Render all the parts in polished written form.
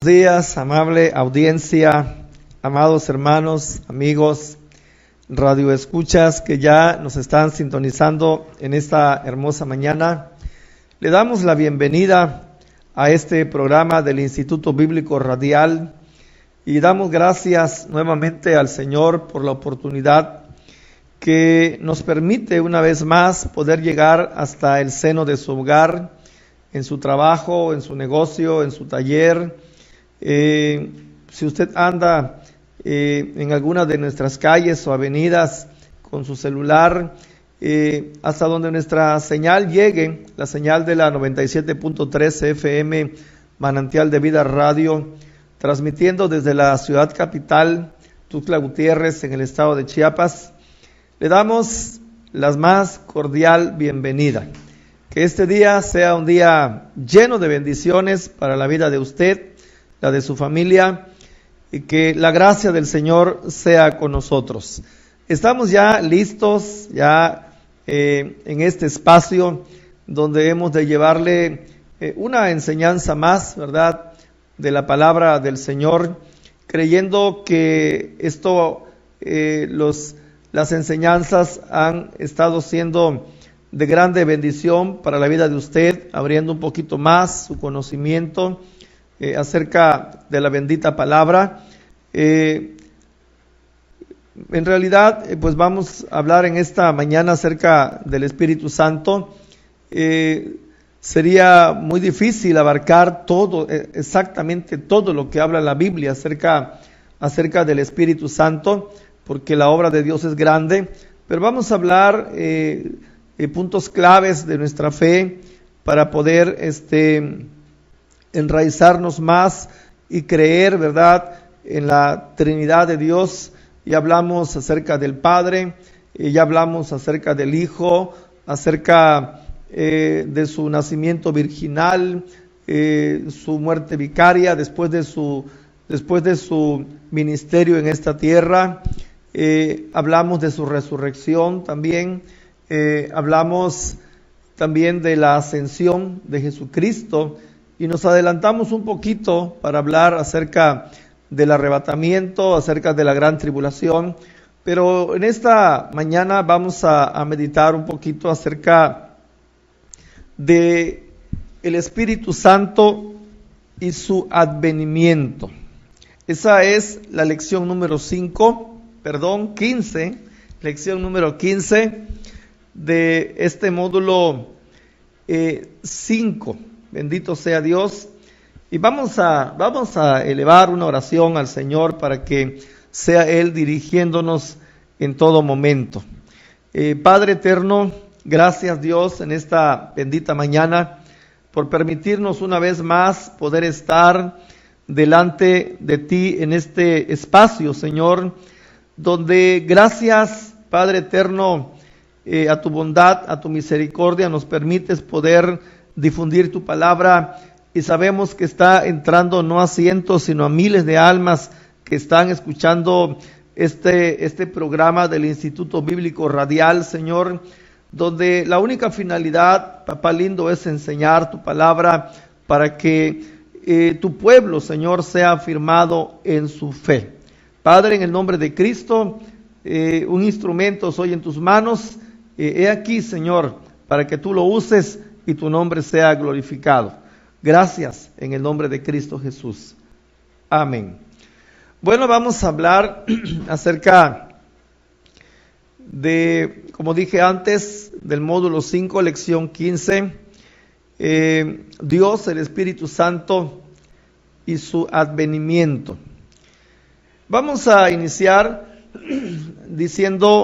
Días, amable audiencia, amados hermanos, amigos, radioescuchas que ya nos están sintonizando en esta hermosa mañana. Le damos la bienvenida a este programa del Instituto Bíblico Radial y damos gracias nuevamente al Señor por la oportunidad que nos permite una vez más poder llegar hasta el seno de su hogar, en su trabajo, en su negocio, en su taller. Si usted anda en alguna de nuestras calles o avenidas con su celular, hasta donde nuestra señal llegue, la señal de la 97.3 FM Manantial de Vida Radio, transmitiendo desde la ciudad capital, Tuxtla Gutiérrez, en el estado de Chiapas, le damos la más cordial bienvenida. Que este día sea un día lleno de bendiciones para la vida de usted, la de su familia, y que la gracia del Señor sea con nosotros. Estamos ya listos, en este espacio donde hemos de llevarle una enseñanza más, ¿verdad?, de la palabra del Señor, creyendo que las enseñanzas han estado siendo de grande bendición para la vida de usted, abriendo un poquito más su conocimiento acerca de la bendita palabra. En realidad, pues vamos a hablar en esta mañana acerca del Espíritu Santo. Sería muy difícil abarcar todo, exactamente todo lo que habla la Biblia acerca del Espíritu Santo, porque la obra de Dios es grande, pero vamos a hablar puntos claves de nuestra fe para poder enraizarnos más y creer, ¿verdad?, en la Trinidad de Dios. Ya hablamos acerca del Padre, ya hablamos acerca del Hijo, acerca de su nacimiento virginal, su muerte vicaria después de su ministerio en esta tierra. Hablamos de su resurrección también. Hablamos también de la ascensión de Jesucristo y nos adelantamos un poquito para hablar acerca del arrebatamiento, acerca de la gran tribulación, pero en esta mañana vamos a meditar un poquito acerca de el Espíritu Santo y su advenimiento. Esa es la lección número 15, lección número 15 de este módulo 5. Bendito sea Dios. Y vamos a elevar una oración al Señor para que sea Él dirigiéndonos en todo momento. Padre eterno, gracias Dios en esta bendita mañana por permitirnos una vez más poder estar delante de ti en este espacio, Señor, donde gracias, Padre eterno, a tu bondad, a tu misericordia, nos permites poder difundir tu palabra, y sabemos que está entrando no a cientos, sino a miles de almas que están escuchando este programa del Instituto Bíblico Radial, Señor, donde la única finalidad, papá lindo, es enseñar tu palabra para que tu pueblo, Señor, sea afirmado en su fe. Padre, en el nombre de Cristo, un instrumento soy en tus manos. He aquí, Señor, para que tú lo uses y tu nombre sea glorificado. Gracias en el nombre de Cristo Jesús. Amén. Bueno, vamos a hablar acerca de, como dije antes, del módulo 5, lección 15, Dios, el Espíritu Santo y su advenimiento. Vamos a iniciar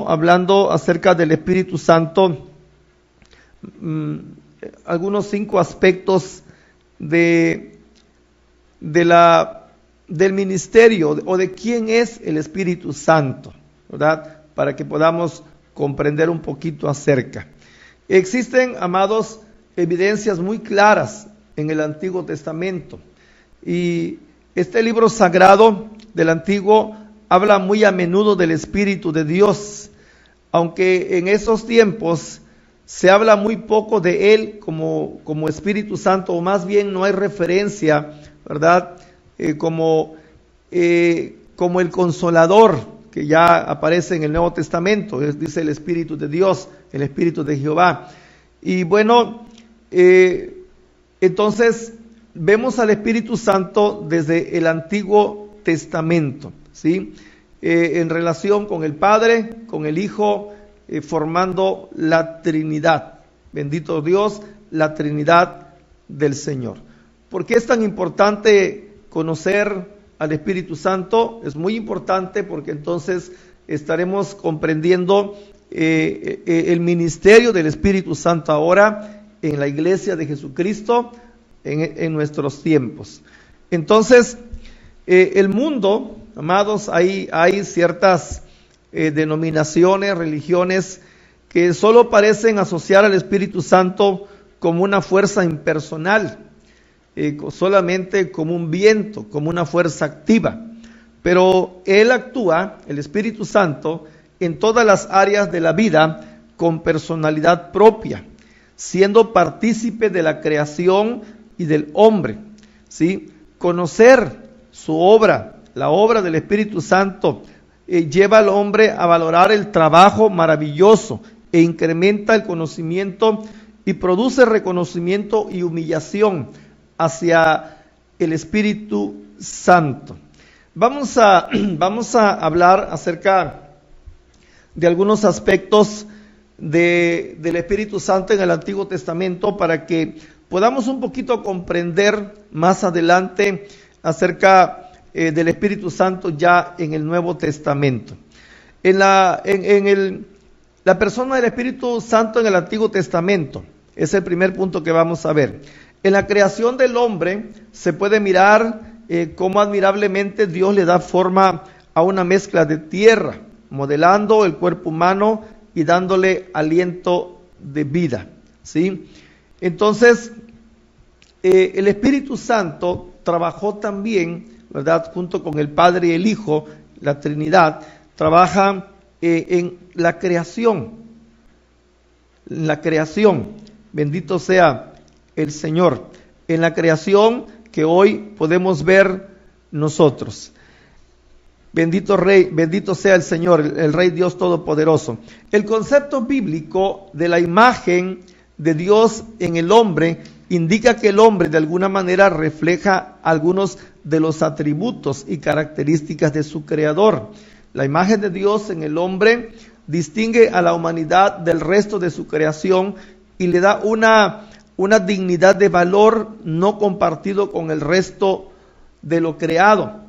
hablando acerca del Espíritu Santo, algunos 5 aspectos del ministerio o de quién es el Espíritu Santo, ¿verdad?, para que podamos comprender un poquito acerca. Existen, amados, evidencias muy claras en el Antiguo Testamento, y este libro sagrado del Antiguo habla muy a menudo del Espíritu de Dios, aunque en esos tiempos se habla muy poco de Él como Espíritu Santo, o más bien no hay referencia, ¿verdad?, como el Consolador, que ya aparece en el Nuevo Testamento, dice el Espíritu de Dios, el Espíritu de Jehová. Y bueno, entonces vemos al Espíritu Santo desde el Antiguo Testamento, ¿sí? En relación con el Padre, con el Hijo, formando la Trinidad. Bendito Dios, la Trinidad del Señor. ¿Por qué es tan importante conocer al Espíritu Santo? Es muy importante porque entonces estaremos comprendiendo el ministerio del Espíritu Santo ahora en la iglesia de Jesucristo en nuestros tiempos. Entonces, el mundo, amados, hay ciertas denominaciones, religiones que solo parecen asociar al Espíritu Santo como una fuerza impersonal, solamente como un viento, como una fuerza activa. Pero Él actúa, el Espíritu Santo, en todas las áreas de la vida con personalidad propia, siendo partícipe de la creación y del hombre, ¿sí? Conocer su obra, la obra del Espíritu Santo, lleva al hombre a valorar el trabajo maravilloso e incrementa el conocimiento y produce reconocimiento y humillación hacia el Espíritu Santo. Vamos a hablar acerca de algunos aspectos del Espíritu Santo en el Antiguo Testamento para que podamos un poquito comprender más adelante acerca del Espíritu Santo ya en el Nuevo Testamento. La persona del Espíritu Santo en el Antiguo Testamento es el primer punto que vamos a ver. En la creación del hombre se puede mirar cómo admirablemente Dios le da forma a una mezcla de tierra, modelando el cuerpo humano y dándole aliento de vida, ¿sí? Entonces, el Espíritu Santo trabajó también, ¿verdad?, junto con el Padre y el Hijo, la Trinidad, trabaja en la creación. En la creación, bendito sea el Señor, en la creación que hoy podemos ver nosotros. Bendito Rey, bendito sea el Señor, el Rey Dios Todopoderoso. El concepto bíblico de la imagen de Dios en el hombre indica que el hombre de alguna manera refleja algunos de los atributos y características de su creador. La imagen de Dios en el hombre distingue a la humanidad del resto de su creación y le da una dignidad de valor no compartido con el resto de lo creado.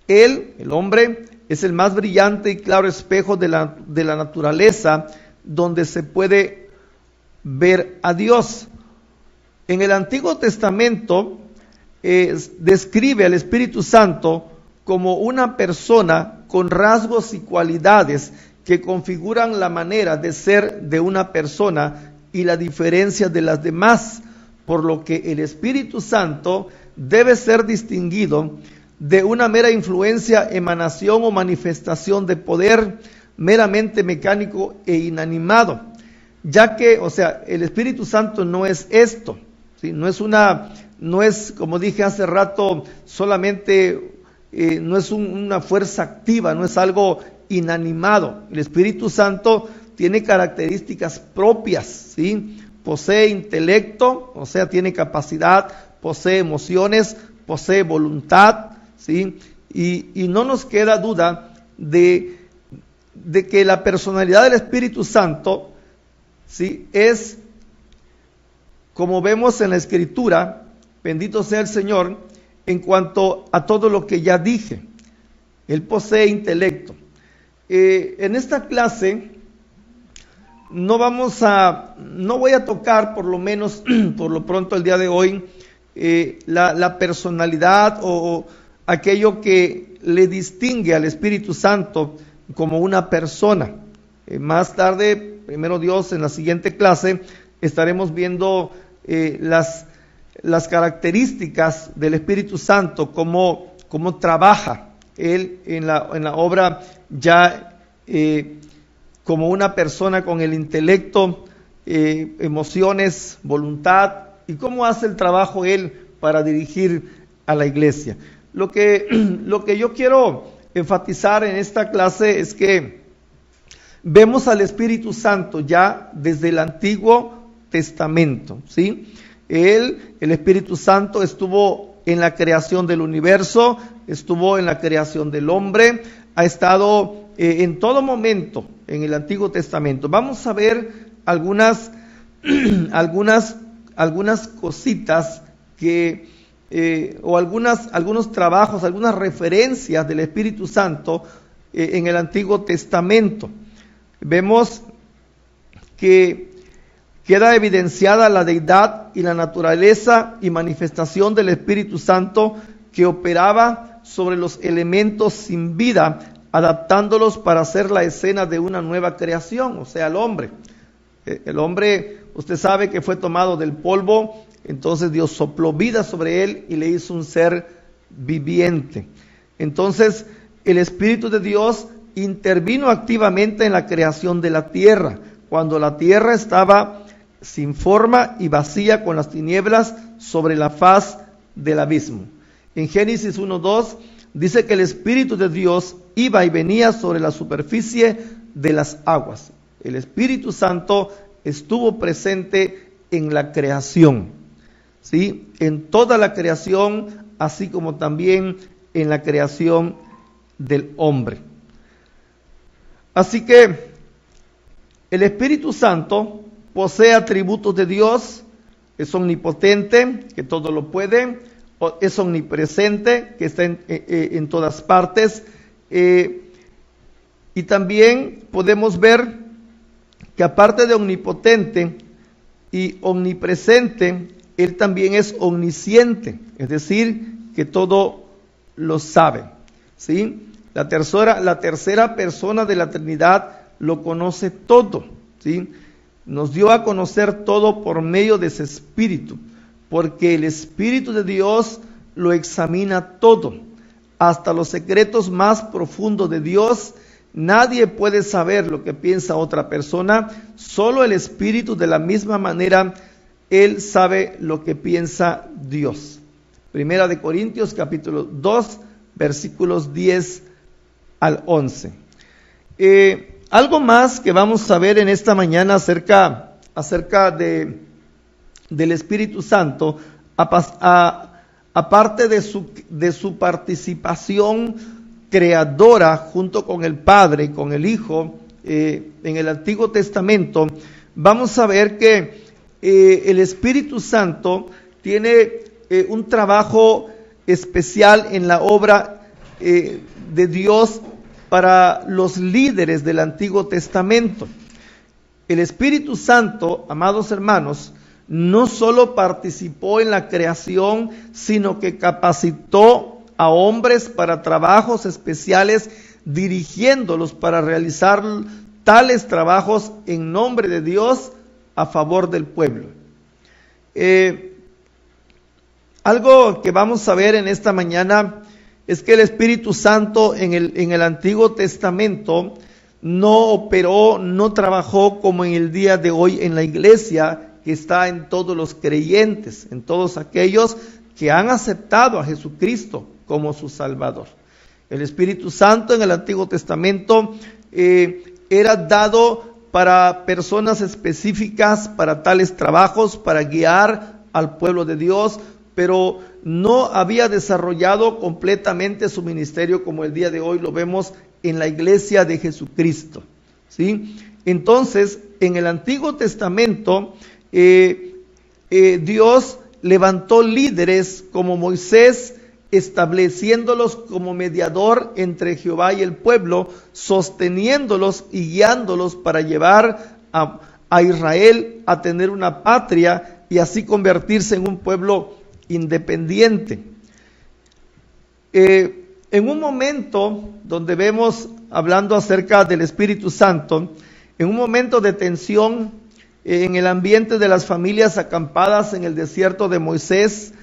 Él, el hombre, es el más brillante y claro espejo de la naturaleza donde se puede ver a Dios. En el Antiguo Testamento describe al Espíritu Santo como una persona con rasgos y cualidades que configuran la manera de ser de una persona y la diferencia de las demás, por lo que el Espíritu Santo debe ser distinguido de una mera influencia, emanación o manifestación de poder meramente mecánico e inanimado, ya que, o sea, el Espíritu Santo no es esto, ¿sí? No es, como dije hace rato, solamente, no es una fuerza activa, no es algo inanimado. El Espíritu Santo tiene características propias, ¿sí? Posee intelecto, o sea, tiene capacidad, posee emociones, posee voluntad, ¿sí? Y no nos queda duda de que la personalidad del Espíritu Santo, ¿sí?, es, como vemos en la Escritura, bendito sea el Señor, en cuanto a todo lo que ya dije. Él posee intelecto. En esta clase no voy a tocar, por lo menos por lo pronto el día de hoy, la personalidad o aquello que le distingue al Espíritu Santo como una persona. Más tarde, primero Dios, en la siguiente clase, estaremos viendo las características del Espíritu Santo, cómo trabaja Él en la obra ya como una persona con el intelecto, emociones, voluntad, y cómo hace el trabajo Él para dirigir a la iglesia. lo que yo quiero enfatizar en esta clase es que vemos al Espíritu Santo ya desde el Antiguo Testamento, ¿sí? El Espíritu Santo estuvo en la creación del universo, estuvo en la creación del hombre, ha estado en todo momento en el Antiguo Testamento. Vamos a ver algunas cositas que o algunos trabajos, algunas referencias del Espíritu Santo en el Antiguo Testamento. Vemos que queda evidenciada la deidad y la naturaleza y manifestación del Espíritu Santo que operaba sobre los elementos sin vida, adaptándolos para hacer la escena de una nueva creación, o sea, el hombre. El hombre, usted sabe que fue tomado del polvo, entonces Dios sopló vida sobre él y le hizo un ser viviente. Entonces, el Espíritu de Dios intervino activamente en la creación de la tierra, cuando la tierra estaba sin forma y vacía, con las tinieblas sobre la faz del abismo. En Génesis 1:2 dice que el Espíritu de Dios iba y venía sobre la superficie de las aguas. El Espíritu Santo estuvo presente en la creación, ¿sí? En toda la creación, así como también en la creación del hombre. Así que el Espíritu Santo posee atributos de Dios, es omnipotente, que todo lo puede, es omnipresente, que está en todas partes, y también podemos ver que aparte de omnipotente y omnipresente, Él también es omnisciente, es decir, que todo lo sabe, ¿sí? La tercera persona de la Trinidad lo conoce todo, ¿sí? Nos dio a conocer todo por medio de ese Espíritu, porque el Espíritu de Dios lo examina todo, hasta los secretos más profundos de Dios. Nadie puede saber lo que piensa otra persona, solo el Espíritu. De la misma manera, Él sabe lo que piensa Dios. Primera de Corintios capítulo 2, versículos 10 al 11. Algo más que vamos a ver en esta mañana acerca del Espíritu Santo, aparte de su participación creadora junto con el Padre, con el Hijo, en el Antiguo Testamento, vamos a ver que el Espíritu Santo tiene un trabajo especial en la obra de Dios para los líderes del Antiguo Testamento. El Espíritu Santo, amados hermanos, no solo participó en la creación, sino que capacitó a hombres para trabajos especiales, dirigiéndolos para realizar tales trabajos en nombre de Dios a favor del pueblo. Algo que vamos a ver en esta mañana es que el Espíritu Santo en el Antiguo Testamento no operó, no trabajó como en el día de hoy en la iglesia, que está en todos los creyentes, en todos aquellos que han aceptado a Jesucristo como su Salvador. El Espíritu Santo en el Antiguo Testamento era dado para personas específicas, para tales trabajos, para guiar al pueblo de Dios, pero no había desarrollado completamente su ministerio como el día de hoy lo vemos en la iglesia de Jesucristo, ¿sí? Entonces, en el Antiguo Testamento, Dios levantó líderes como Moisés, estableciéndolos como mediador entre Jehová y el pueblo, sosteniéndolos y guiándolos para llevar a Israel a tener una patria y así convertirse en un pueblo independiente. En un momento donde vemos, hablando acerca del Espíritu Santo, en un momento de tensión en el ambiente de las familias acampadas en el desierto de Moisés,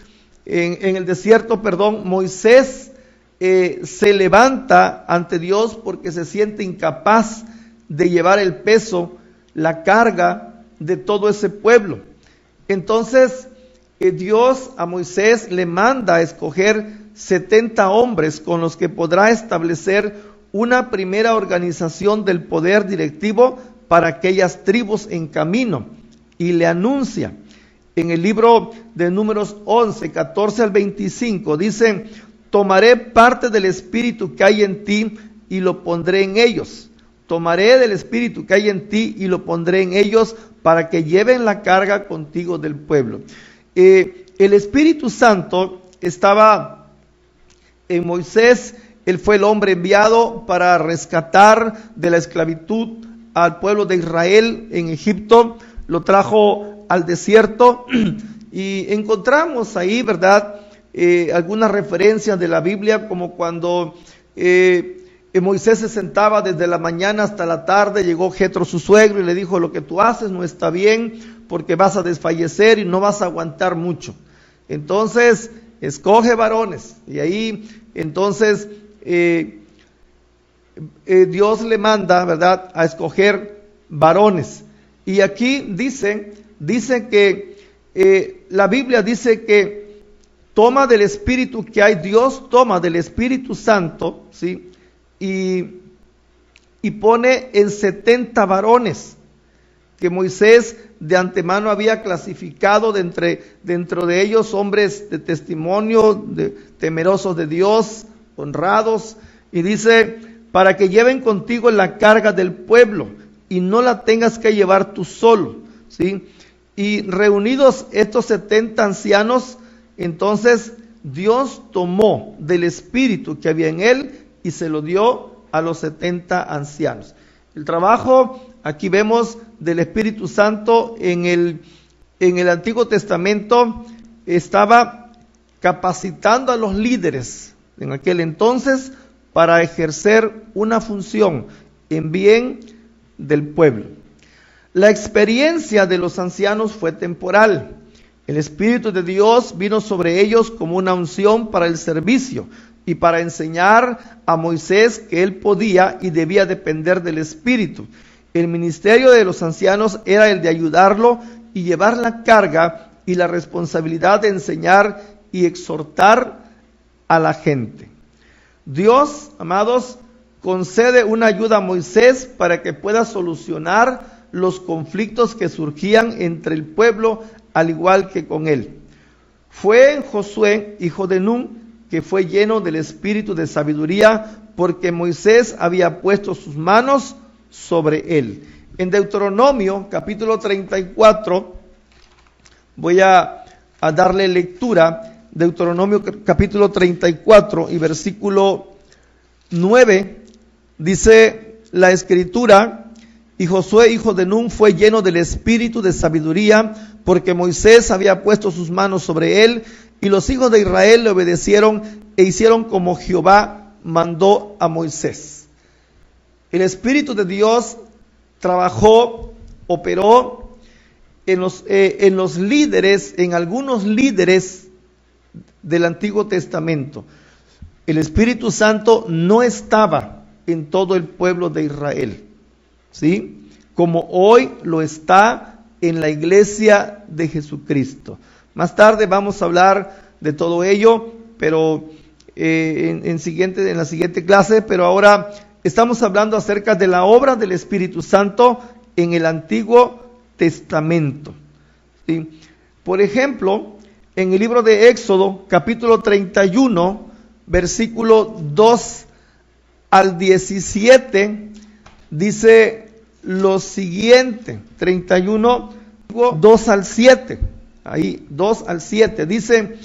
Moisés se levanta ante Dios porque se siente incapaz de llevar el peso, la carga de todo ese pueblo. Entonces Dios a Moisés le manda a escoger 70 hombres con los que podrá establecer una primera organización del poder directivo para aquellas tribus en camino. Y le anuncia en el libro de Números 11, 14 al 25, dice: tomaré parte del espíritu que hay en ti y lo pondré en ellos. Tomaré del espíritu que hay en ti y lo pondré en ellos para que lleven la carga contigo del pueblo. El Espíritu Santo estaba en Moisés. Él fue el hombre enviado para rescatar de la esclavitud al pueblo de Israel en Egipto. Lo trajo al desierto y encontramos ahí, ¿verdad?, algunas referencias de la Biblia, como cuando Moisés se sentaba desde la mañana hasta la tarde. Llegó Jetro, su suegro, y le dijo: lo que tú haces no está bien, porque vas a desfallecer y no vas a aguantar mucho. Entonces, escoge varones. Y ahí, entonces, Dios le manda, ¿verdad?, a escoger varones. Y aquí dice que la Biblia dice que toma del Espíritu que hay, Dios toma del Espíritu Santo, ¿sí?, y pone en 70 varones que Moisés de antemano había clasificado dentro de ellos, hombres de testimonio, temerosos de Dios, honrados. Y dice: para que lleven contigo la carga del pueblo y no la tengas que llevar tú solo, ¿sí? Y reunidos estos 70 ancianos, entonces Dios tomó del espíritu que había en él y se lo dio a los 70 ancianos. El trabajo, aquí vemos, del Espíritu Santo en el Antiguo Testamento, estaba capacitando a los líderes en aquel entonces para ejercer una función en bien del pueblo. La experiencia de los ancianos fue temporal. El Espíritu de Dios vino sobre ellos como una unción para el servicio y para enseñar a Moisés que él podía y debía depender del Espíritu. El ministerio de los ancianos era el de ayudarlo y llevar la carga y la responsabilidad de enseñar y exhortar a la gente. Dios, amados, concede una ayuda a Moisés para que pueda solucionar los conflictos que surgían entre el pueblo, al igual que con él. Fue en Josué, hijo de Nun, que fue lleno del espíritu de sabiduría, porque Moisés había puesto sus manos sobre él. En Deuteronomio capítulo 34, voy a darle lectura. Deuteronomio capítulo 34 y versículo 9, dice la escritura: y Josué, hijo de Nun, fue lleno del espíritu de sabiduría, porque Moisés había puesto sus manos sobre él, y los hijos de Israel le obedecieron e hicieron como Jehová mandó a Moisés. El Espíritu de Dios trabajó, operó en los líderes, en algunos líderes del Antiguo Testamento. El Espíritu Santo no estaba en todo el pueblo de Israel, ¿sí?, como hoy lo está en la iglesia de Jesucristo. Más tarde vamos a hablar de todo ello, pero en la siguiente clase. Pero ahora estamos hablando acerca de la obra del Espíritu Santo en el Antiguo Testamento, ¿sí? Por ejemplo, en el libro de Éxodo, capítulo 31, versículo 2 al 17, dice lo siguiente: 31, 2 al 7. Ahí, 2 al 7, dice,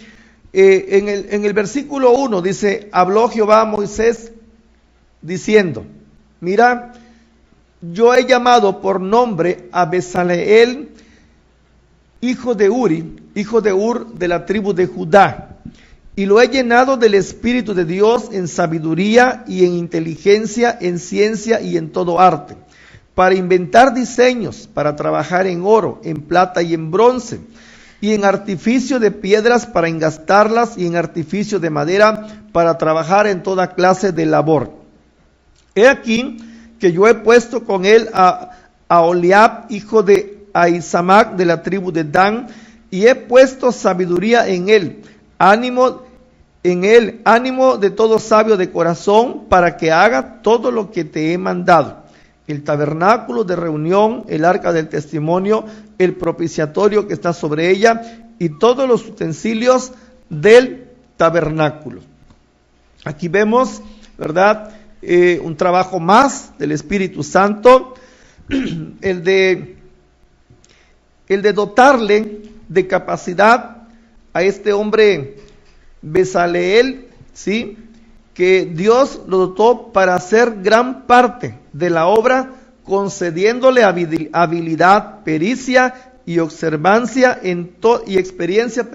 en el versículo 1, dice: habló Jehová a Moisés diciendo: mira, yo he llamado por nombre a Bezaleel, hijo de Ur, de la tribu de Judá, y lo he llenado del Espíritu de Dios en sabiduría y en inteligencia, en ciencia y en todo arte, para inventar diseños, para trabajar en oro, en plata y en bronce, y en artificio de piedras para engastarlas, y en artificio de madera para trabajar en toda clase de labor. He aquí que yo he puesto con él a Oliab, hijo de Ahisamac, de la tribu de Dan, y he puesto sabiduría en él, ánimo en él ánimo de todo sabio de corazón para que haga todo lo que te he mandado. El tabernáculo de reunión, el arca del testimonio, el propiciatorio que está sobre ella y todos los utensilios del tabernáculo. Aquí vemos, ¿verdad? Un trabajo más del Espíritu Santo, el de dotarle de capacidad a este hombre Bezaleel, ¿sí? Que Dios lo dotó para hacer gran parte de la obra, concediéndole habilidad, pericia y observancia y experiencia,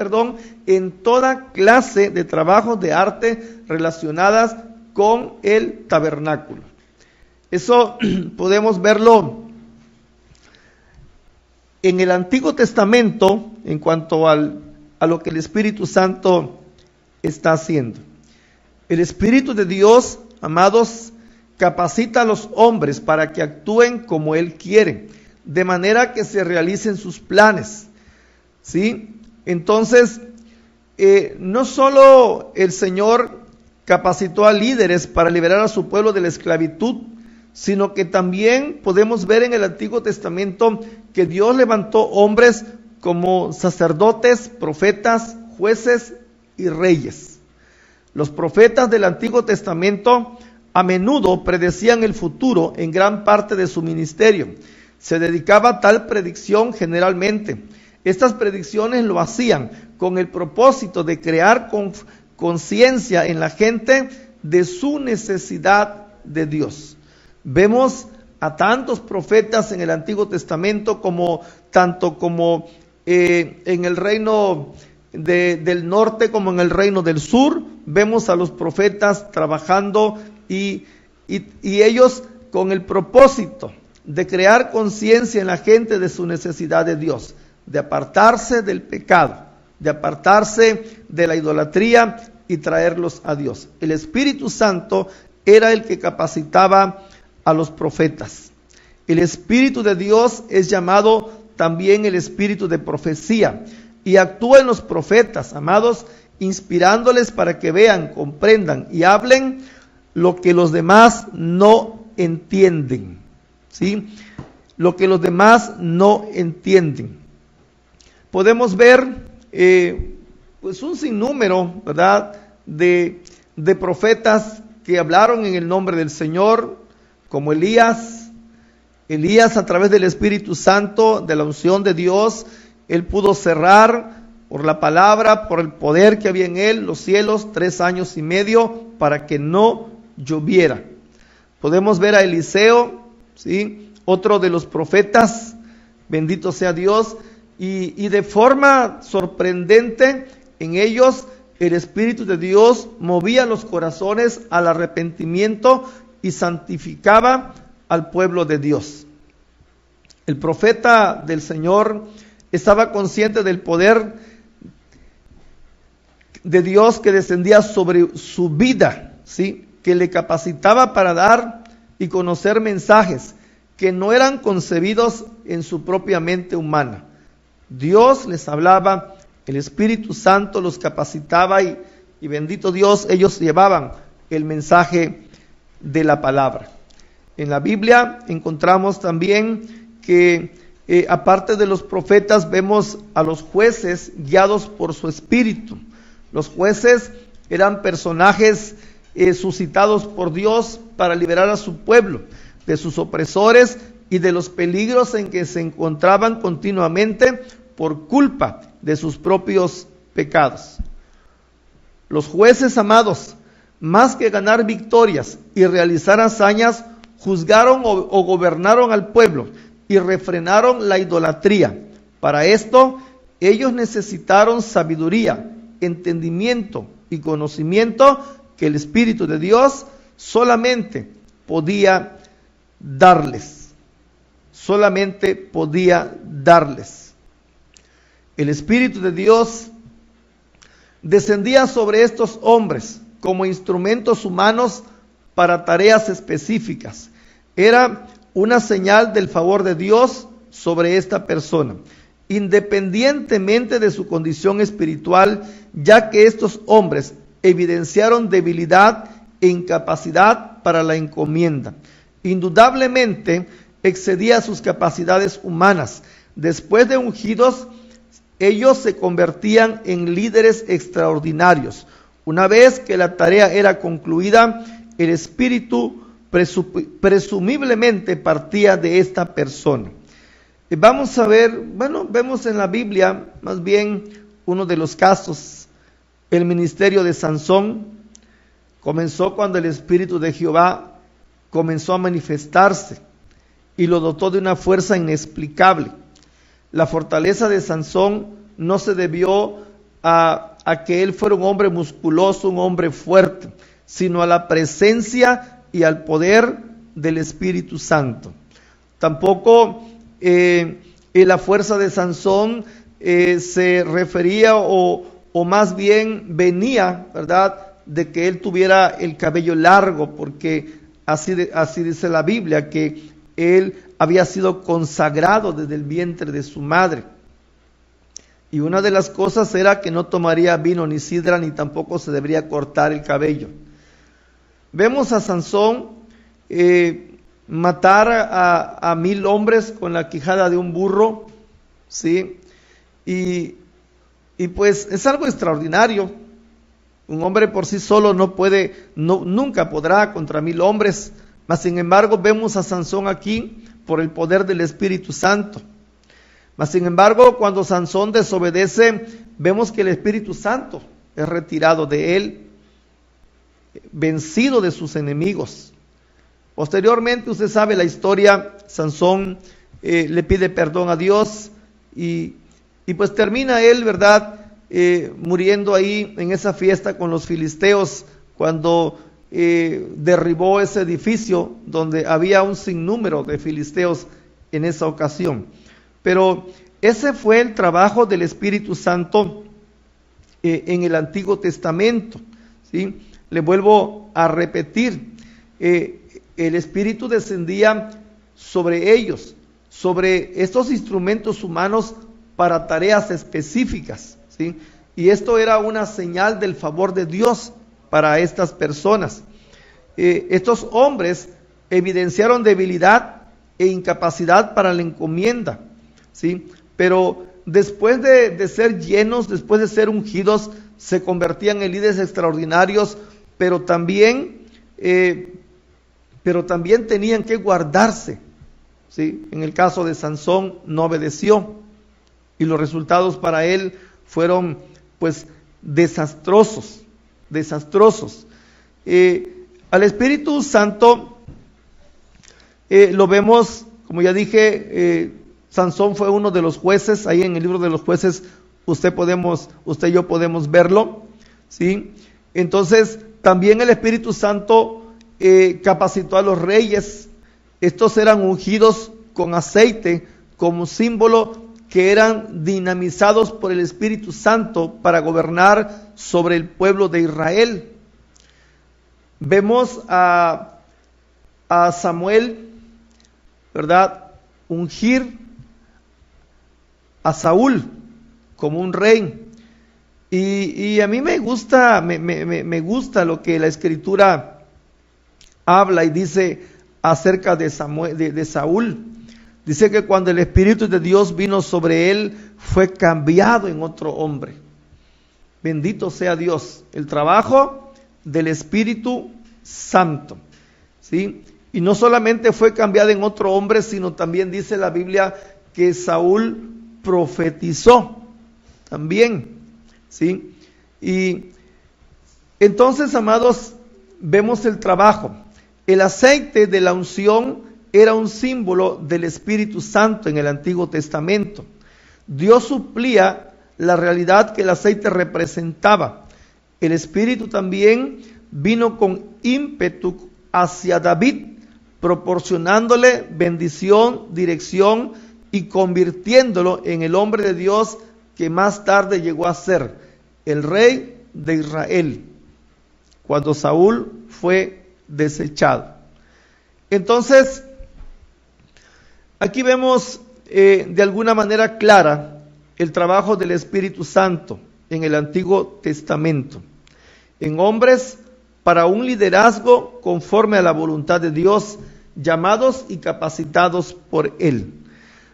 en toda clase de trabajos de arte relacionadas con el tabernáculo. Eso podemos verlo en el Antiguo Testamento en cuanto a lo que el Espíritu Santo está haciendo. El Espíritu de Dios, amados, capacita a los hombres para que actúen como Él quiere, de manera que se realicen sus planes, ¿sí? Entonces, no solo el Señor capacitó a líderes para liberar a su pueblo de la esclavitud, sino que también podemos ver en el Antiguo Testamento que Dios levantó hombres como sacerdotes, profetas, jueces y reyes. Los profetas del Antiguo Testamento a menudo predecían el futuro en gran parte de su ministerio. Se dedicaba a tal predicción generalmente. Estas predicciones lo hacían con el propósito de crear conciencia en la gente de su necesidad de Dios. Vemos a tantos profetas en el Antiguo Testamento tanto como en el reino del norte como en el reino del sur. Vemos a los profetas trabajando y ellos con el propósito de crear conciencia en la gente de su necesidad de Dios, de apartarse del pecado, de apartarse de la idolatría y traerlos a Dios. El Espíritu Santo era el que capacitaba a los profetas. El Espíritu de Dios es llamado también el Espíritu de profecía y actúa en los profetas, amados, inspirándoles para que vean, comprendan y hablen lo que los demás no entienden, ¿sí? Lo que los demás no entienden. Podemos ver pues un sinnúmero, ¿verdad?, de profetas que hablaron en el nombre del Señor, como Elías a través del Espíritu Santo, de la unción de Dios, él pudo cerrar por la palabra, por el poder que había en él, los cielos 3 años y medio para que no lloviera. Podemos ver a Eliseo, ¿sí?, otro de los profetas, bendito sea Dios, y de forma sorprendente en ellos el Espíritu de Dios movía los corazones al arrepentimiento y santificaba al pueblo de Dios. El profeta del Señor estaba consciente del poder de Dios que descendía sobre su vida, ¿sí?, que le capacitaba para dar y conocer mensajes que no eran concebidos en su propia mente humana. Dios les hablaba, el Espíritu Santo los capacitaba y bendito Dios, ellos llevaban el mensaje de la palabra. En la Biblia encontramos también que aparte de los profetas vemos a los jueces guiados por su espíritu. Los jueces eran personajes suscitados por Dios para liberar a su pueblo de sus opresores y de los peligros en que se encontraban continuamente por culpa de sus propios pecados. Los jueces, amados, más que ganar victorias y realizar hazañas, juzgaron o gobernaron al pueblo y refrenaron la idolatría. Para esto, ellos necesitaron sabiduría, entendimiento y conocimiento que el Espíritu de Dios solamente podía darles. Solamente podía darles. El Espíritu de Dios descendía sobre estos hombres como instrumentos humanos para tareas específicas. Era una señal del favor de Dios sobre esta persona, independientemente de su condición espiritual, ya que estos hombres evidenciaron debilidad e incapacidad para la encomienda. Indudablemente excedía sus capacidades humanas. Después de ungidos, ellos se convertían en líderes extraordinarios. Una vez que la tarea era concluida, el Espíritu presumiblemente partía de esta persona. Vamos a ver, vemos en la Biblia más bien uno de los casos. El ministerio de Sansón comenzó cuando el Espíritu de Jehová comenzó a manifestarse y lo dotó de una fuerza inexplicable. La fortaleza de Sansón no se debió a que él fuera un hombre musculoso, un hombre fuerte, sino a la presencia y al poder del Espíritu Santo. Tampoco la fuerza de Sansón se refería o más bien venía, ¿verdad?, de que él tuviera el cabello largo, porque así dice la Biblia, que él había sido consagrado desde el vientre de su madre. Y una de las cosas era que no tomaría vino ni sidra, ni tampoco se debería cortar el cabello. Vemos a Sansón matar a 1000 hombres con la quijada de un burro, ¿sí? Y pues es algo extraordinario. Un hombre por sí solo nunca podrá contra 1000 hombres. Mas sin embargo vemos a Sansón aquí por el poder del Espíritu Santo. Mas sin embargo, cuando Sansón desobedece, vemos que el Espíritu Santo es retirado de él, vencido de sus enemigos. Posteriormente, usted sabe la historia, Sansón le pide perdón a Dios y pues termina él, ¿verdad?, muriendo ahí en esa fiesta con los filisteos, cuando derribó ese edificio donde había un sinnúmero de filisteos en esa ocasión. Pero ese fue el trabajo del Espíritu Santo en el Antiguo Testamento, ¿sí? Le vuelvo a repetir, el Espíritu descendía sobre ellos, sobre estos instrumentos humanos para tareas específicas, ¿sí? Y esto era una señal del favor de Dios para estas personas. Estos hombres evidenciaron debilidad e incapacidad para la encomienda, ¿sí? Pero después de ser llenos, después de ser ungidos, se convertían en líderes extraordinarios, pero también tenían que guardarse, ¿sí? En el caso de Sansón no obedeció y los resultados para él fueron pues desastrosos. Al Espíritu Santo lo vemos, como ya dije, Sansón fue uno de los jueces. Ahí en el libro de los jueces usted y yo podemos verlo, ¿sí? Entonces también el Espíritu Santo capacitó a los reyes. Estos eran ungidos con aceite como símbolo que eran dinamizados por el Espíritu Santo para gobernar sobre el pueblo de Israel. Vemos a Samuel, ¿verdad?, ungir a Saúl como un rey. Y a mí me gusta lo que la Escritura habla y dice acerca de Saúl. Dice que cuando el Espíritu de Dios vino sobre él, fue cambiado en otro hombre. Bendito sea Dios. El trabajo del Espíritu Santo, ¿sí? Y no solamente fue cambiado en otro hombre, sino también dice la Biblia que Saúl profetizó también, ¿sí? Y entonces, amados, vemos el trabajo. El aceite de la unción era un símbolo del Espíritu Santo en el Antiguo Testamento. Dios suplía la realidad que el aceite representaba. El Espíritu también vino con ímpetu hacia David, proporcionándole bendición, dirección y convirtiéndolo en el hombre de Dios que más tarde llegó a ser el rey de Israel, cuando Saúl fue desechado. Entonces, aquí vemos de alguna manera clara el trabajo del Espíritu Santo en el Antiguo Testamento. en hombres para un liderazgo conforme a la voluntad de Dios, llamados y capacitados por Él.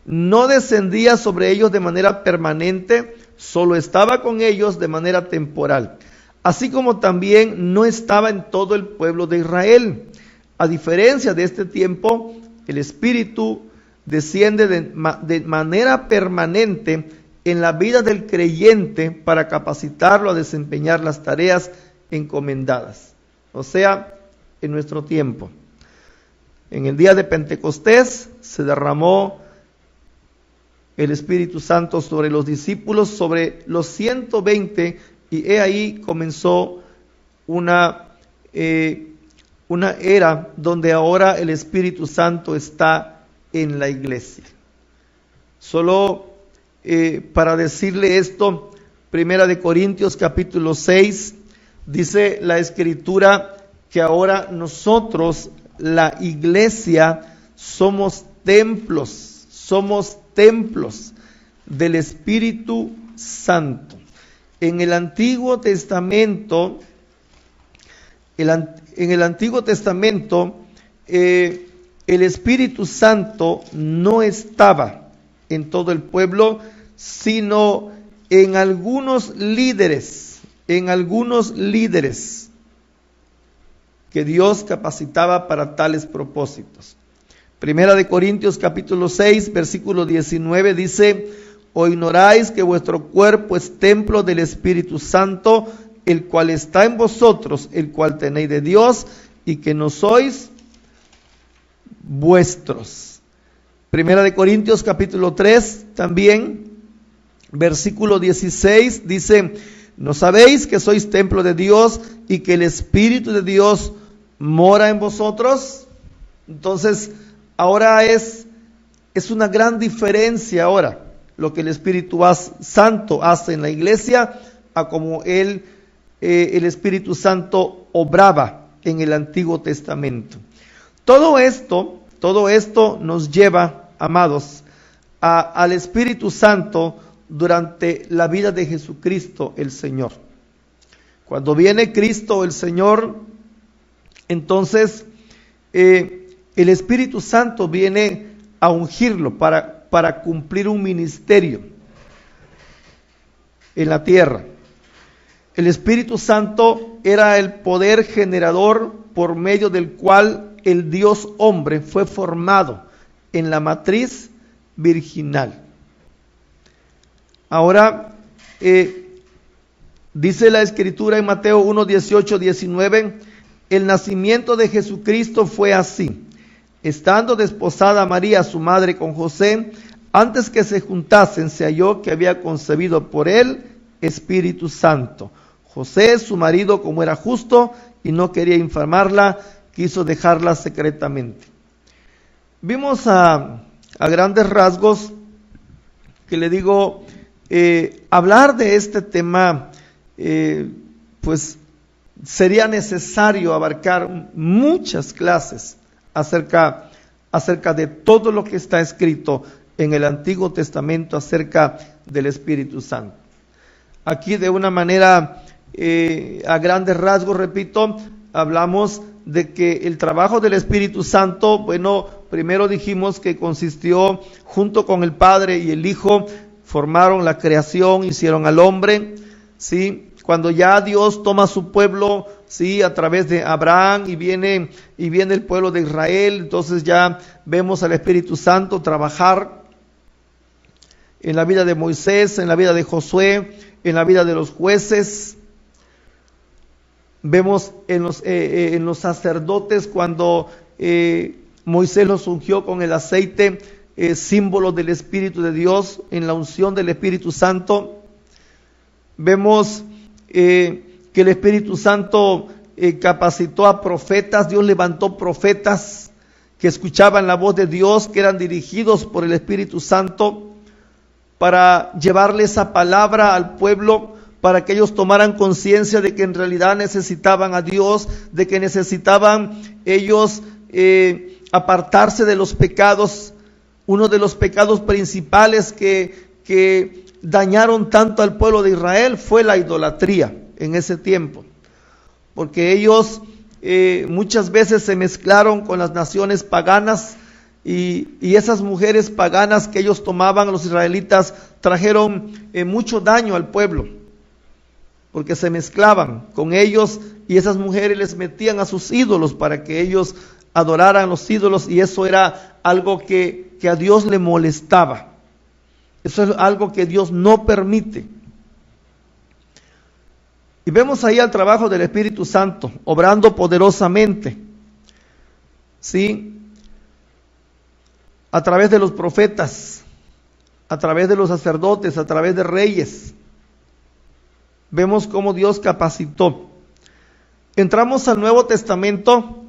No descendía sobre ellos de manera permanente, solo estaba con ellos de manera temporal, así como también no estaba en todo el pueblo de Israel. A diferencia de este tiempo, el Espíritu desciende de manera permanente en la vida del creyente para capacitarlo a desempeñar las tareas encomendadas. O sea, en nuestro tiempo. En el día de Pentecostés se derramó el Espíritu Santo sobre los discípulos, sobre los 120, y ahí comenzó una era donde ahora el Espíritu Santo está en la iglesia. Solo para decirle esto, 1 Corintios capítulo 6, dice la Escritura que ahora nosotros, la iglesia, somos templos del Espíritu Santo. En el Antiguo Testamento, el Espíritu Santo no estaba en todo el pueblo, sino en algunos líderes que Dios capacitaba para tales propósitos. 1 Corintios capítulo 6, versículo 19 dice: ¿O ignoráis que vuestro cuerpo es templo del Espíritu Santo, el cual está en vosotros, el cual tenéis de Dios, y que no sois vuestros? 1 Corintios capítulo 3 también, versículo 16 dice: ¿No sabéis que sois templo de Dios y que el Espíritu de Dios mora en vosotros? Entonces, ahora es una gran diferencia ahora lo que el Espíritu Santo hace en la iglesia a como el Espíritu Santo obraba en el Antiguo Testamento. Todo esto nos lleva, amados, al Espíritu Santo durante la vida de Jesucristo el Señor. Cuando viene Cristo el Señor, entonces el Espíritu Santo viene a ungirlo para cumplir un ministerio en la tierra. El Espíritu Santo era el poder generador por medio del cual el Dios hombre fue formado en la matriz virginal. Ahora, dice la Escritura en Mateo 1, 18, 19, el nacimiento de Jesucristo fue así. Estando desposada María, su madre, con José, antes que se juntasen, se halló que había concebido por él Espíritu Santo. José, su marido, como era justo y no quería infamarla, quiso dejarla secretamente. Vimos a grandes rasgos que le digo, hablar de este tema, pues sería necesario abarcar muchas clases acerca de todo lo que está escrito en el Antiguo Testamento acerca del Espíritu Santo. Aquí de una manera, a grandes rasgos, repito, hablamos de que el trabajo del Espíritu Santo, bueno, primero dijimos que consistió junto con el Padre y el Hijo, formaron la creación, hicieron al hombre, ¿sí? Cuando ya Dios toma su pueblo, sí, a través de Abraham y viene el pueblo de Israel, entonces ya vemos al Espíritu Santo trabajar en la vida de Moisés, en la vida de Josué, en la vida de los jueces. Vemos en los sacerdotes cuando Moisés los ungió con el aceite, símbolo del Espíritu de Dios, en la unción del Espíritu Santo. Vemos que el Espíritu Santo capacitó a profetas. Dios levantó profetas que escuchaban la voz de Dios, que eran dirigidos por el Espíritu Santo para llevarle esa palabra al pueblo, para que ellos tomaran conciencia de que en realidad necesitaban a Dios, de que necesitaban ellos apartarse de los pecados. Uno de los pecados principales que dañaron tanto al pueblo de Israel fue la idolatría en ese tiempo. porque ellos muchas veces se mezclaron con las naciones paganas, y esas mujeres paganas que ellos tomaban, los israelitas, trajeron mucho daño al pueblo, porque se mezclaban con ellos, y esas mujeres les metían a sus ídolos para que ellos adoraran los ídolos, y eso era algo que a Dios le molestaba. Eso es algo que Dios no permite. Y vemos ahí el trabajo del Espíritu Santo, obrando poderosamente, ¿sí? A través de los profetas, a través de los sacerdotes, a través de reyes. Vemos cómo Dios capacitó. Entramos al Nuevo Testamento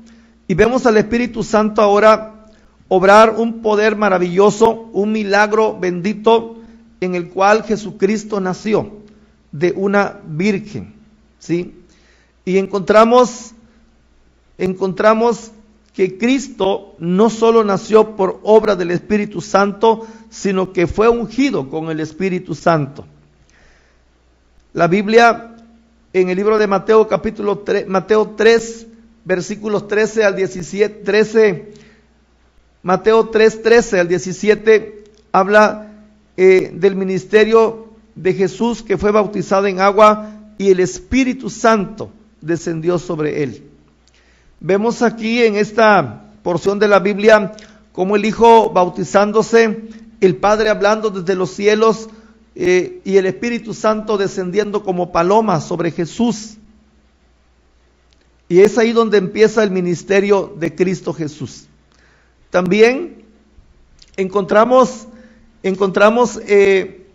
y vemos al Espíritu Santo ahora obrar un poder maravilloso, un milagro bendito, en el cual Jesucristo nació de una virgen, ¿sí? Y encontramos que Cristo no solo nació por obra del Espíritu Santo, sino que fue ungido con el Espíritu Santo. La Biblia, en el libro de Mateo, capítulo 3, Mateo 3, versículos 13 al 17, Mateo 3, 13 al 17, habla del ministerio de Jesús, que fue bautizado en agua y el Espíritu Santo descendió sobre él. Vemos aquí en esta porción de la Biblia como el Hijo bautizándose, el Padre hablando desde los cielos y el Espíritu Santo descendiendo como paloma sobre Jesús. Y es ahí donde empieza el ministerio de Cristo Jesús. También encontramos en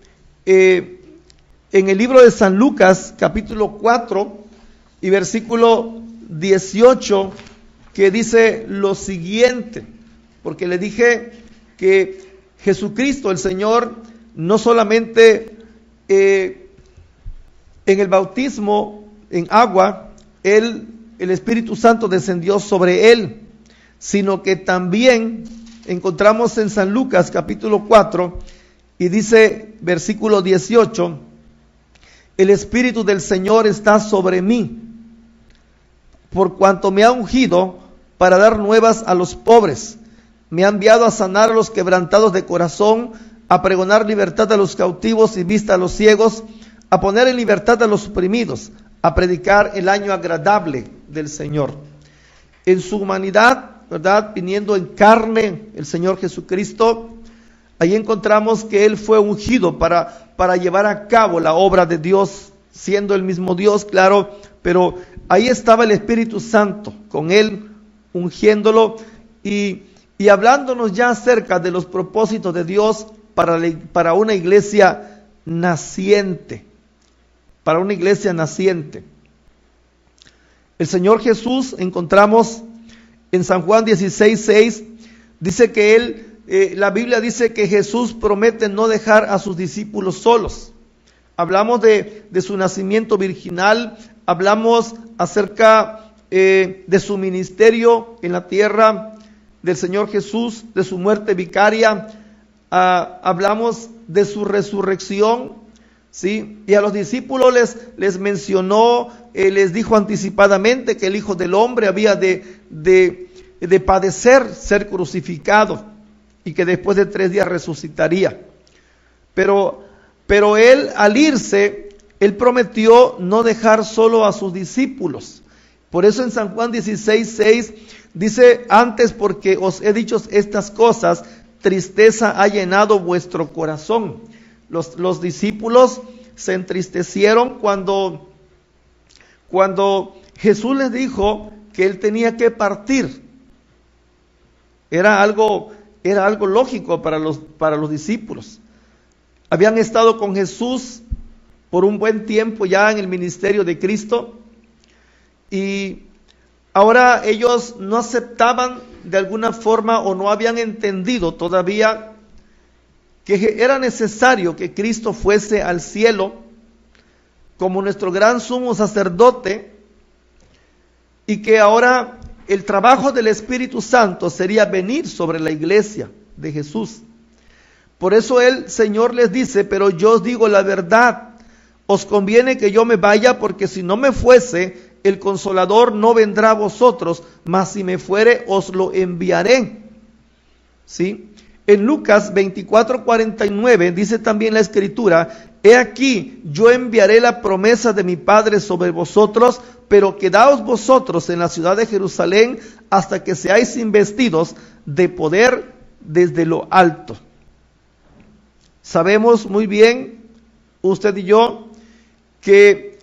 el libro de San Lucas, capítulo 4 y versículo 18, que dice lo siguiente, porque le dije que Jesucristo, el Señor, no solamente en el bautismo en agua, el Espíritu Santo descendió sobre él, sino que también encontramos en San Lucas capítulo 4 y dice versículo 18, el Espíritu del Señor está sobre mí, por cuanto me ha ungido para dar nuevas a los pobres, me ha enviado a sanar a los quebrantados de corazón, a pregonar libertad a los cautivos y vista a los ciegos, a poner en libertad a los oprimidos, a predicar el año agradable del Señor. En su humanidad, ¿verdad?, viniendo en carne el Señor Jesucristo, ahí encontramos que Él fue ungido para llevar a cabo la obra de Dios, siendo el mismo Dios, claro, pero ahí estaba el Espíritu Santo con Él, ungiéndolo y hablándonos ya acerca de los propósitos de Dios para una iglesia naciente, para una iglesia naciente. El Señor Jesús, encontramos en San Juan 16:6, dice que la Biblia dice que Jesús promete no dejar a sus discípulos solos. Hablamos de su nacimiento virginal, hablamos acerca de su ministerio en la tierra del Señor Jesús, de su muerte vicaria, hablamos de su resurrección, ¿sí? Y a los discípulos les mencionó, les dijo anticipadamente que el Hijo del Hombre había de padecer, ser crucificado, y que después de 3 días resucitaría. Pero Él, al irse, Él prometió no dejar solo a sus discípulos. Por eso en San Juan 16:6 dice, antes porque os he dicho estas cosas, tristeza ha llenado vuestro corazón. Los discípulos se entristecieron cuando Jesús les dijo que Él tenía que partir. Era algo lógico para los discípulos. Habían estado con Jesús por un buen tiempo ya en el ministerio de Cristo, y ahora ellos no aceptaban de alguna forma, o no habían entendido todavía, que era necesario que Cristo fuese al cielo como nuestro gran sumo sacerdote, y que ahora el trabajo del Espíritu Santo sería venir sobre la iglesia de Jesús. Por eso el Señor les dice, pero yo os digo la verdad, os conviene que yo me vaya, porque si no me fuese, el Consolador no vendrá a vosotros, mas si me fuere os lo enviaré. ¿Sí? En Lucas 24:49 dice también la Escritura: he aquí, yo enviaré la promesa de mi Padre sobre vosotros, pero quedaos vosotros en la ciudad de Jerusalén hasta que seáis investidos de poder desde lo alto. Sabemos muy bien, usted y yo, que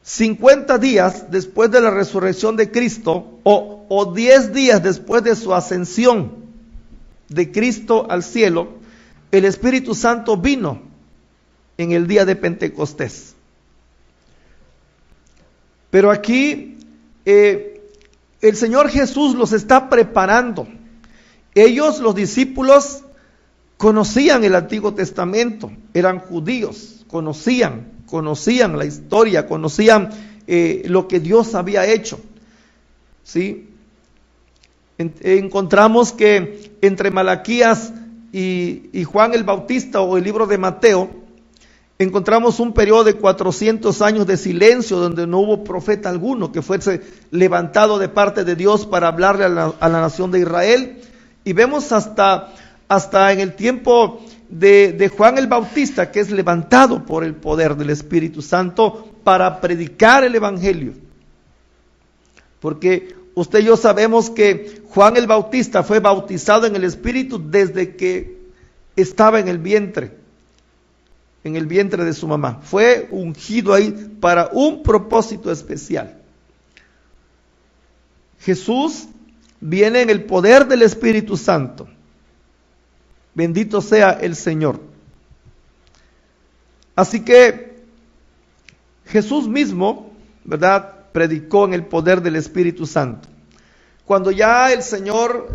50 días después de la resurrección de Cristo, o 10 días después de su ascensión de Cristo al cielo, el Espíritu Santo vino en el día de Pentecostés. Pero aquí el Señor Jesús los está preparando. Ellos, los discípulos, conocían el Antiguo Testamento, eran judíos, conocían la historia, conocían lo que Dios había hecho. ¿Sí? Encontramos que entre Malaquías y Juan el Bautista, o el libro de Mateo, encontramos un periodo de 400 años de silencio donde no hubo profeta alguno que fuese levantado de parte de Dios para hablarle a la nación de Israel. Y vemos hasta en el tiempo de Juan el Bautista, que es levantado por el poder del Espíritu Santo para predicar el Evangelio. Porque usted y yo sabemos que Juan el Bautista fue bautizado en el Espíritu desde que estaba en el vientre de su mamá. Fue ungido ahí para un propósito especial. Jesús viene en el poder del Espíritu Santo. Bendito sea el Señor. Así que Jesús mismo, ¿verdad?, predicó en el poder del Espíritu Santo. Cuando ya el Señor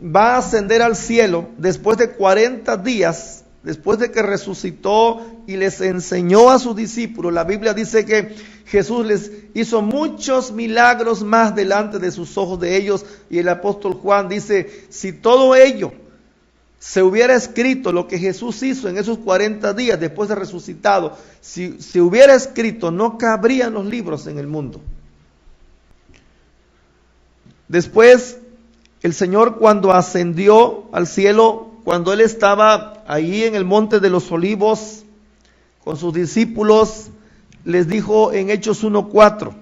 va a ascender al cielo, después de 40 días, después de que resucitó y les enseñó a sus discípulos, la Biblia dice que Jesús les hizo muchos milagros más delante de sus ojos de ellos, y el apóstol Juan dice: si todo ello se hubiera escrito, lo que Jesús hizo en esos 40 días después de resucitado, si se hubiera escrito, no cabrían los libros en el mundo. Después, el Señor, cuando ascendió al cielo, cuando Él estaba ahí en el monte de los Olivos con sus discípulos, les dijo en Hechos 1:4: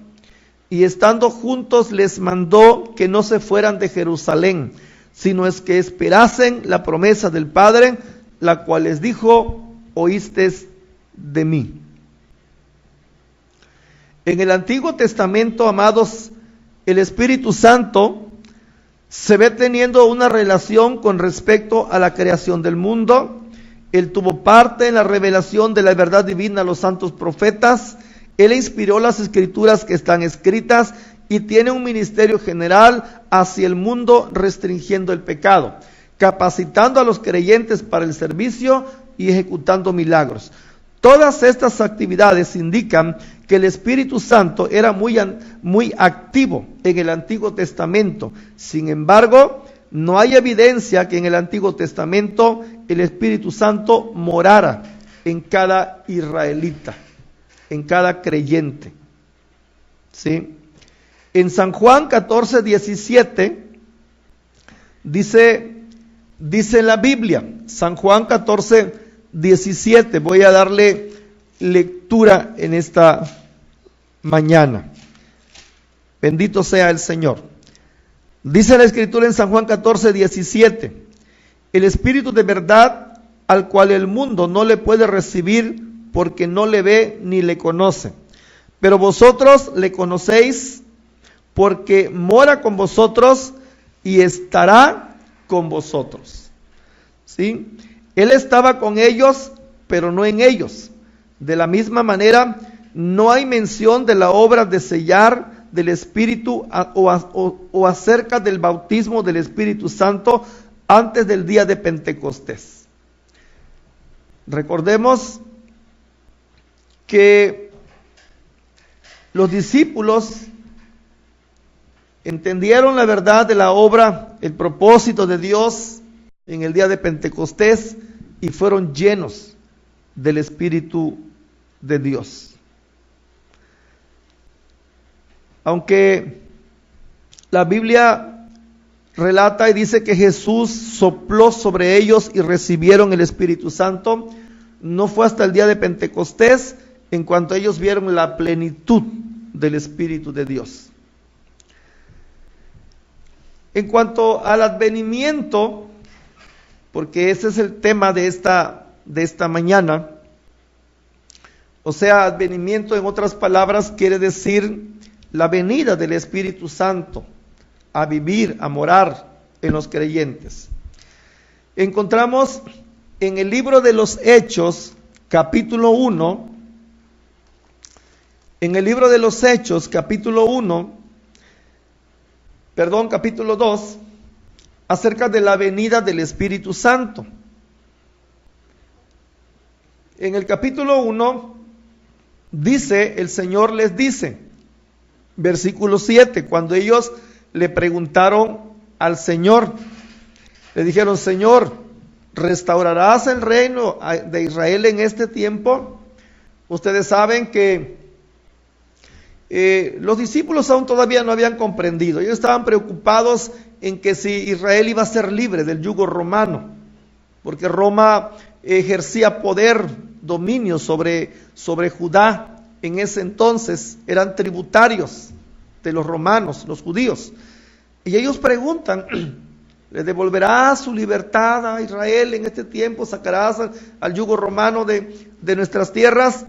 y estando juntos les mandó que no se fueran de Jerusalén, sino es que esperasen la promesa del Padre, la cual les dijo: oísteis de mí. En el Antiguo Testamento, amados, el Espíritu Santo se ve teniendo una relación con respecto a la creación del mundo. Él tuvo parte en la revelación de la verdad divina a los santos profetas. Él inspiró las escrituras que están escritas y tiene un ministerio general hacia el mundo, restringiendo el pecado, capacitando a los creyentes para el servicio y ejecutando milagros. Todas estas actividades indican que el Espíritu Santo era muy activo en el Antiguo Testamento. Sin embargo, no hay evidencia que en el Antiguo Testamento el Espíritu Santo morara en cada israelita, en cada creyente. ¿Sí? En San Juan 14:17 dice la Biblia, San Juan 14:17, voy a darle lectura en esta mañana. Bendito sea el Señor. Dice la Escritura en San Juan 14:17: el Espíritu de verdad, al cual el mundo no le puede recibir porque no le ve ni le conoce, pero vosotros le conocéis porque mora con vosotros y estará con vosotros. ¿Sí? Él estaba con ellos, pero no en ellos. De la misma manera, no hay mención de la obra de sellar del Espíritu o acerca del bautismo del Espíritu Santo antes del día de Pentecostés. Recordemos que los discípulos entendieron la verdad de la obra, el propósito de Dios en el día de Pentecostés y fueron llenos del Espíritu de Dios. Aunque la Biblia relata y dice que Jesús sopló sobre ellos y recibieron el Espíritu Santo, no fue hasta el día de Pentecostés en cuanto ellos vieron la plenitud del Espíritu de Dios. En cuanto al advenimiento, porque ese es el tema de esta mañana, o sea, advenimiento en otras palabras quiere decir la venida del Espíritu Santo a vivir, a morar en los creyentes. Encontramos en el libro de los Hechos, capítulo 1, en el libro de los Hechos, capítulo 2, acerca de la venida del Espíritu Santo. En el capítulo 1 dice, el Señor les dice, versículo 7, cuando ellos le preguntaron al Señor, le dijeron: Señor, ¿restaurarás el reino de Israel en este tiempo? Ustedes saben que los discípulos aún todavía no habían comprendido. Ellos estaban preocupados en que si Israel iba a ser libre del yugo romano, porque Roma ejercía poder, dominio sobre Judá. En ese entonces eran tributarios de los romanos, los judíos. Y ellos preguntan: ¿le devolverás su libertad a Israel en este tiempo? ¿Sacarás al yugo romano de nuestras tierras?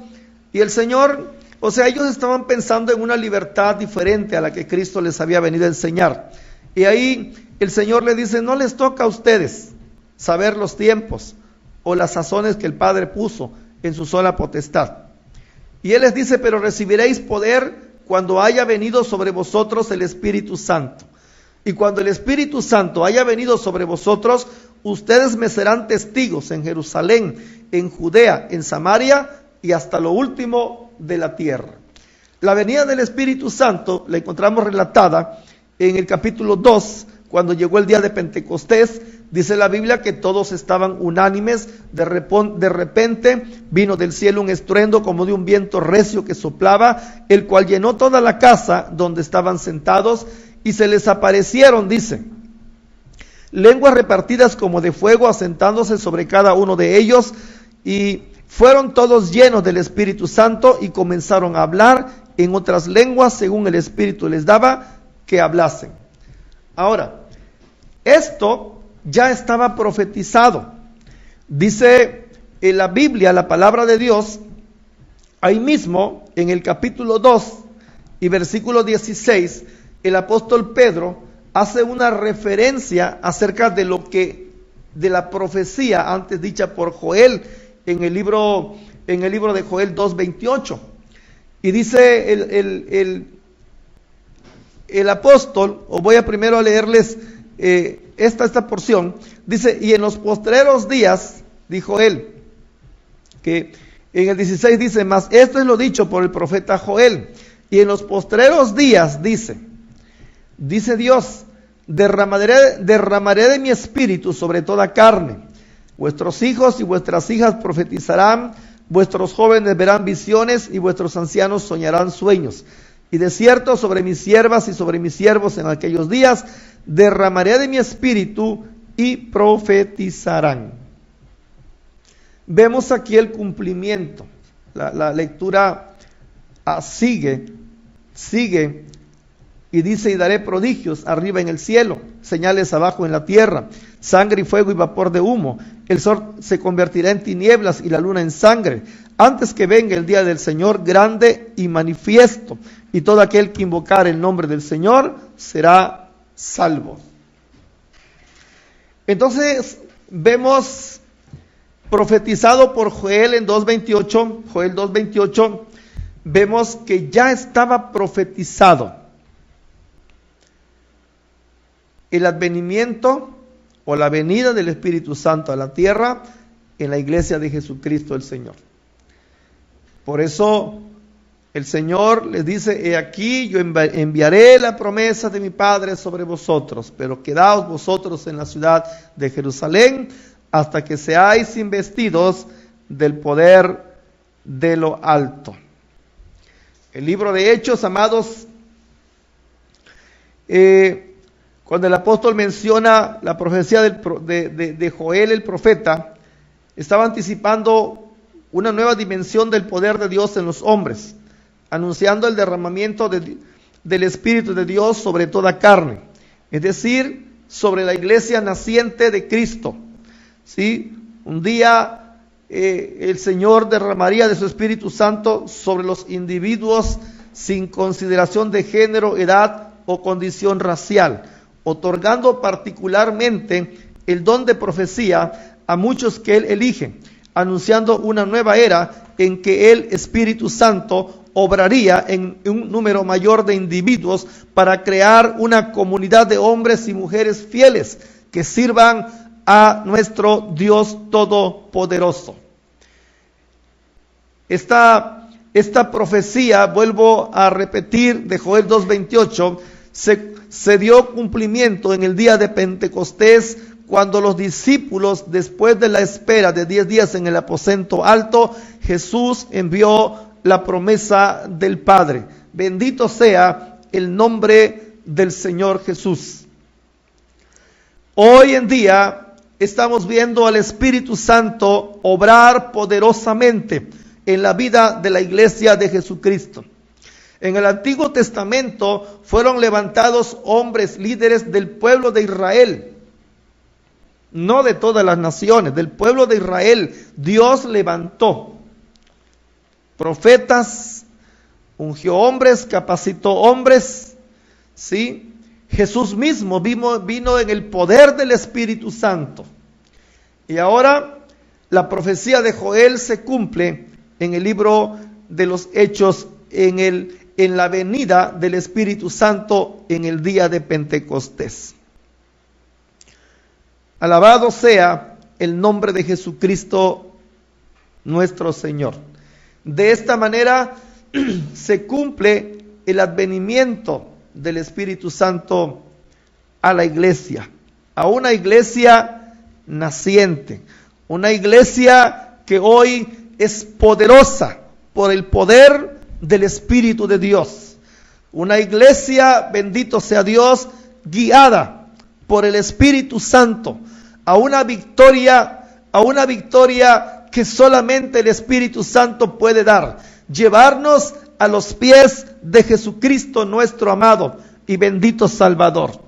Y el Señor, o sea, ellos estaban pensando en una libertad diferente a la que Cristo les había venido a enseñar. Y ahí el Señor les dice: no les toca a ustedes saber los tiempos o las sazones que el Padre puso en su sola potestad. Y Él les dice: pero recibiréis poder cuando haya venido sobre vosotros el Espíritu Santo. Y cuando el Espíritu Santo haya venido sobre vosotros, ustedes me serán testigos en Jerusalén, en Judea, en Samaria y hasta lo último de la tierra. La venida del Espíritu Santo la encontramos relatada en el capítulo 2, cuando llegó el día de Pentecostés. Dice la Biblia que todos estaban unánimes. De repente vino del cielo un estruendo como de un viento recio que soplaba, el cual llenó toda la casa donde estaban sentados, y se les aparecieron, dice, lenguas repartidas como de fuego, asentándose sobre cada uno de ellos, y fueron todos llenos del Espíritu Santo y comenzaron a hablar en otras lenguas según el Espíritu les daba que hablasen. Ahora, esto ya estaba profetizado. Dice en la Biblia, la palabra de Dios, ahí mismo en el capítulo 2 y versículo 16, el apóstol Pedro hace una referencia acerca de de la profecía antes dicha por Joel en el libro de Joel 2:28. Y dice el apóstol, o voy a primero a leerles esta porción. Dice: y en los postreros días, dijo él, que en el 16 dice: mas esto es lo dicho por el profeta Joel, y en los postreros días dice Dios, derramaré de mi espíritu sobre toda carne. Vuestros hijos y vuestras hijas profetizarán, vuestros jóvenes verán visiones y vuestros ancianos soñarán sueños. Y de cierto sobre mis siervas y sobre mis siervos en aquellos días derramaré de mi espíritu y profetizarán. Vemos aquí el cumplimiento. La lectura sigue y dice: y daré prodigios arriba en el cielo, señales abajo en la tierra, sangre y fuego y vapor de humo. El sol se convertirá en tinieblas y la luna en sangre, antes que venga el día del Señor grande y manifiesto, y todo aquel que invocar el nombre del Señor será salvo. Entonces vemos profetizado por Joel en 2:28, vemos que ya estaba profetizado el advenimiento o la venida del Espíritu Santo a la tierra en la iglesia de Jesucristo el Señor. Por eso el Señor les dice: he aquí yo enviaré la promesa de mi Padre sobre vosotros, pero quedaos vosotros en la ciudad de Jerusalén hasta que seáis investidos del poder de lo alto. El libro de Hechos, amados, Cuando el apóstol menciona la profecía de Joel el profeta, estaba anticipando una nueva dimensión del poder de Dios en los hombres, anunciando el derramamiento del Espíritu de Dios sobre toda carne, es decir, sobre la iglesia naciente de Cristo. ¿Sí? Un día el Señor derramaría de su Espíritu Santo sobre los individuos sin consideración de género, edad o condición racial, otorgando particularmente el don de profecía a muchos que Él elige, anunciando una nueva era en que el Espíritu Santo obraría en un número mayor de individuos para crear una comunidad de hombres y mujeres fieles que sirvan a nuestro Dios Todopoderoso. Esta profecía, vuelvo a repetir, de Joel 2:28, se dio cumplimiento en el día de Pentecostés, cuando los discípulos, después de la espera de 10 días en el aposento alto, Jesús envió la promesa del Padre. Bendito sea el nombre del Señor Jesús. Hoy en día estamos viendo al Espíritu Santo obrar poderosamente en la vida de la iglesia de Jesucristo. En el Antiguo Testamento fueron levantados hombres líderes del pueblo de Israel, no de todas las naciones, del pueblo de Israel. Dios levantó profetas, ungió hombres, capacitó hombres, ¿sí? Jesús mismo vino en el poder del Espíritu Santo. Y ahora la profecía de Joel se cumple en el libro de los Hechos, en la venida del Espíritu Santo en el día de Pentecostés. Alabado sea el nombre de Jesucristo nuestro Señor. De esta manera se cumple el advenimiento del Espíritu Santo a la iglesia, a una iglesia naciente, una iglesia que hoy es poderosa por el poder del Espíritu de Dios, una iglesia, bendito sea Dios, guiada por el Espíritu Santo a una victoria que solamente el Espíritu Santo puede dar, llevarnos a los pies de Jesucristo nuestro amado y bendito Salvador.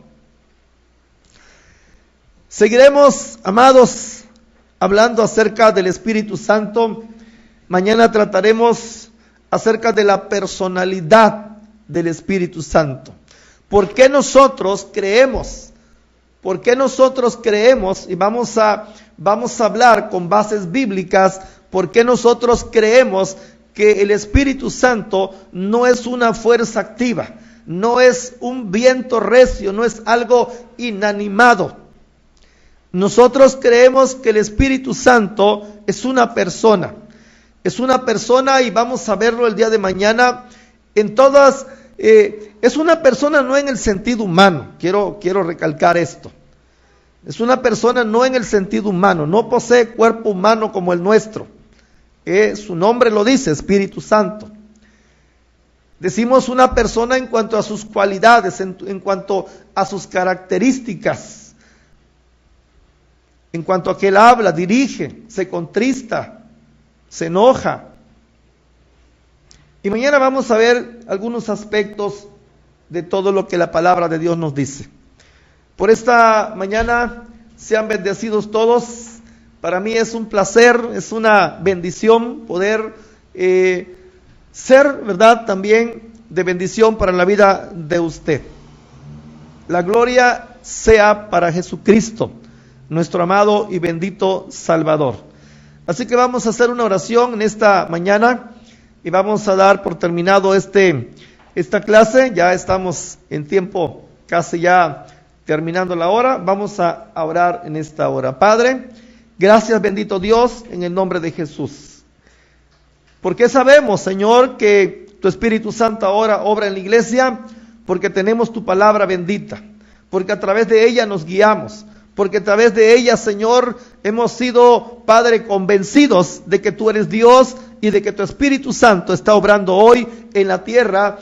Seguiremos, amados, hablando acerca del Espíritu Santo. Mañana trataremos acerca de la personalidad del Espíritu Santo. ¿Por qué nosotros creemos? ¿Por qué nosotros creemos? Y vamos a hablar con bases bíblicas. ¿Por qué nosotros creemos que el Espíritu Santo no es una fuerza activa, no es un viento recio, no es algo inanimado? Nosotros creemos que el Espíritu Santo es una persona. Es una persona, y vamos a verlo el día de mañana. Es una persona no en el sentido humano. Quiero recalcar esto. Es una persona no en el sentido humano. No posee cuerpo humano como el nuestro. Su nombre lo dice, Espíritu Santo. Decimos una persona en cuanto a sus cualidades, en cuanto a sus características. En cuanto a que Él habla, dirige, se contrista, se enoja. Y mañana vamos a ver algunos aspectos de todo lo que la palabra de Dios nos dice. Por esta mañana sean bendecidos todos. Para mí es un placer, es una bendición poder ser, ¿verdad?, también de bendición para la vida de usted. La gloria sea para Jesucristo, nuestro amado y bendito Salvador. Así que vamos a hacer una oración en esta mañana y vamos a dar por terminado esta clase. Ya estamos en tiempo, casi ya terminando la hora. Vamos a orar en esta hora. Padre, gracias, bendito Dios, en el nombre de Jesús. Porque sabemos, Señor, que tu Espíritu Santo ahora obra en la iglesia, porque tenemos tu palabra bendita, porque a través de ella nos guiamos, porque a través de ella, Señor, hemos sido, Padre, convencidos de que tú eres Dios y de que tu Espíritu Santo está obrando hoy en la tierra,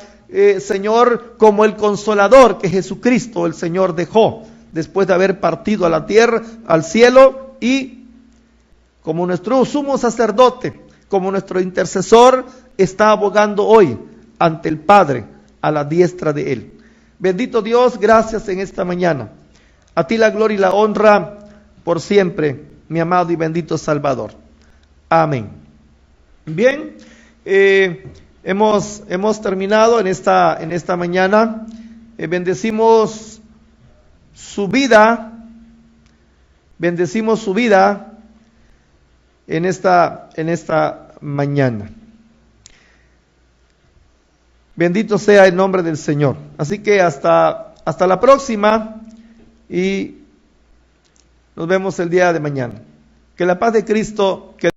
Señor, como el consolador que Jesucristo, el Señor, dejó después de haber partido a la tierra, al cielo, y como nuestro sumo sacerdote, como nuestro intercesor, está abogando hoy ante el Padre a la diestra de Él. Bendito Dios, gracias en esta mañana. A ti la gloria y la honra por siempre, mi amado y bendito Salvador. Amén. Bien, hemos terminado en esta mañana. Bendecimos su vida en esta mañana. Bendito sea el nombre del Señor. Así que hasta la próxima y nos vemos el día de mañana. Que la paz de Cristo, que